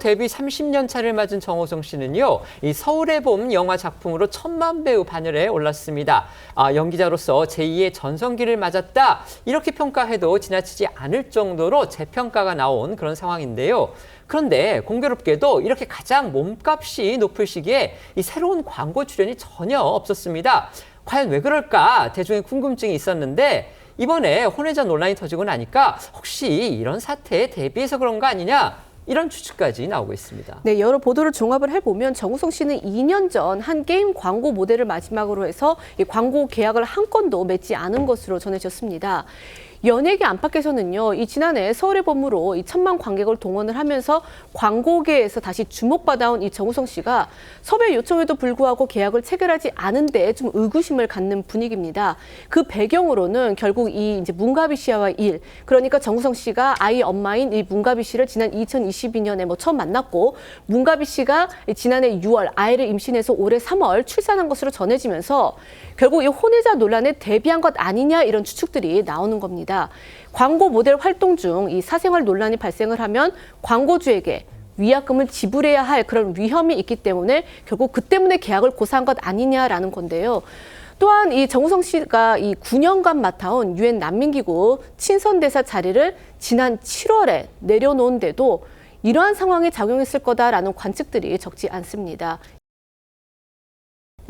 데뷔 30년 차를 맞은 정호성 씨는요, 이 서울의 봄 영화 작품으로 천만 배우 반열에 올랐습니다. 연기자로서 제2의 전성기를 맞았다, 이렇게 평가해도 지나치지 않을 정도로 재평가가 나온 그런 상황인데요. 그런데 공교롭게도 이렇게 가장 몸값이 높을 시기에 이 새로운 광고 출연이 전혀 없었습니다. 과연 왜 그럴까 대중의 궁금증이 있었는데 이번에 혼외자 논란이 터지고 나니까 혹시 이런 사태에 대비해서 그런 거 아니냐, 이런 추측까지 나오고 있습니다. 네, 여러 보도를 종합을 해보면 정우성 씨는 2년 전 한 게임 광고 모델을 마지막으로 해서 이 광고 계약을 한 건도 맺지 않은 것으로 전해졌습니다. 연예계 안팎에서는요, 이 지난해 서울의 봄으로 이 1,000만 관객을 동원을 하면서 광고계에서 다시 주목받아온 이 정우성 씨가 섭외 요청에도 불구하고 계약을 체결하지 않은데 좀 의구심을 갖는 분위기입니다. 그 배경으로는 결국 이 이제 문가비 씨와의 일, 그러니까 정우성 씨가 아이 엄마인 이 문가비 씨를 지난 2022년에 처음 만났고, 문가비 씨가 지난해 6월 아이를 임신해서 올해 3월 출산한 것으로 전해지면서 결국 이 혼외자 논란에 대비한 것 아니냐, 이런 추측들이 나오는 겁니다. 광고 모델 활동 중 이 사생활 논란이 발생을 하면 광고주에게 위약금을 지불해야 할 그런 위험이 있기 때문에 결국 그 때문에 계약을 고사한 것 아니냐라는 건데요. 또한 이 정우성 씨가 이 9년간 맡아온 유엔 난민기구 친선대사 자리를 지난 7월에 내려놓은데도 이러한 상황이 작용했을 거다라는 관측들이 적지 않습니다.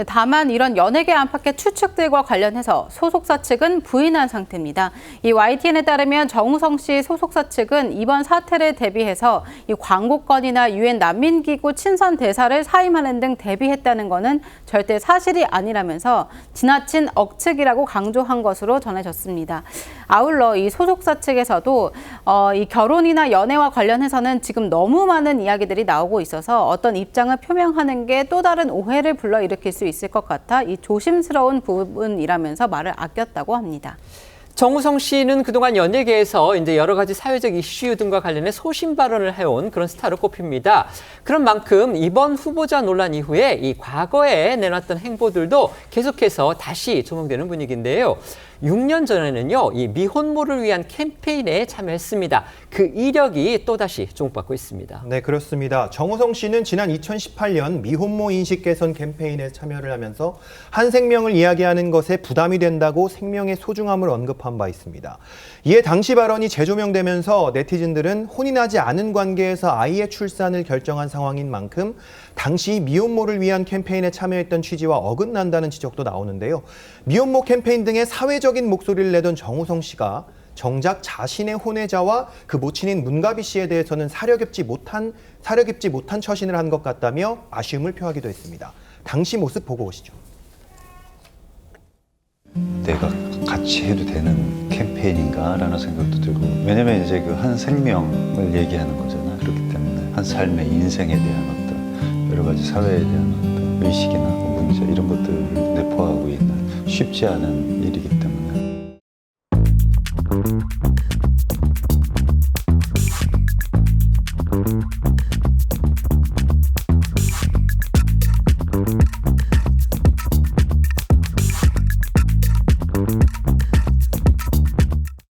다만 이런 연예계 안팎의 추측들과 관련해서 소속사 측은 부인한 상태입니다. 이 YTN에 따르면 정우성 씨 소속사 측은 이번 사태를 대비해서 이 광고건이나 유엔 난민기구 친선 대사를 사임하는 등 대비했다는 것은 절대 사실이 아니라면서 지나친 억측이라고 강조한 것으로 전해졌습니다. 아울러 이 소속사 측에서도 이 결혼이나 연애와 관련해서는 지금 너무 많은 이야기들이 나오고 있어서 어떤 입장을 표명하는 게 또 다른 오해를 불러일으킬 수 있을 것 같아 이 조심스러운 부분이라면서 말을 아꼈다고 합니다. 정우성 씨는 그동안 연예계에서 이제 여러 가지 사회적 이슈 등과 관련해 소신 발언을 해온 그런 스타로 꼽힙니다. 그런 만큼 이번 후보자 논란 이후에 이 과거에 내놨던 행보들도 계속해서 다시 조명되는 분위기인데요. 6년 전에는요, 이 미혼모를 위한 캠페인에 참여했습니다. 그 이력이 또다시 주목받고 있습니다. 네, 그렇습니다. 정우성 씨는 지난 2018년 미혼모 인식 개선 캠페인에 참여를 하면서 한 생명을 이야기하는 것에 부담이 된다고 생명의 소중함을 언급한 바 있습니다. 이에 당시 발언이 재조명되면서 네티즌들은 혼인하지 않은 관계에서 아이의 출산을 결정한 상황인 만큼 당시 미혼모를 위한 캠페인에 참여했던 취지와 어긋난다는 지적도 나오는데요. 미혼모 캠페인 등의 사회적인 목소리를 내던 정우성 씨가 정작 자신의 혼외자와 그 모친인 문가비 씨에 대해서는 사려 깊지 못한 처신을 한 것 같다며 아쉬움을 표하기도 했습니다. 당시 모습 보고 오시죠. 내가 같이 해도 되는 캠페인인가라는 생각도 들고, 왜냐면 이제 그 한 생명을 얘기하는 거잖아. 그렇기 때문에 한 삶의 인생에 대한 어떤 여러 가지 사회에 대한 어떤 의식이나 문제 이런 것들을 내포하고 있는 쉽지 않은 일이기 때문에